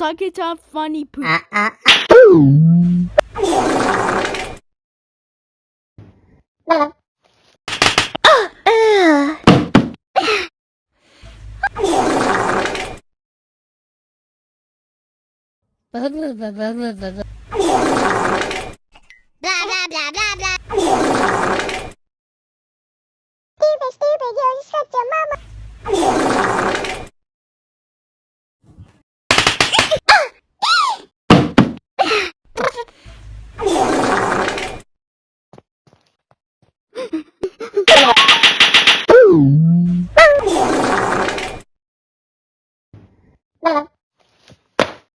pockets of funny poop. Blah blah blah blah blah blah. Blah blah blah blah blah. Stupid, stupid, you such a mama.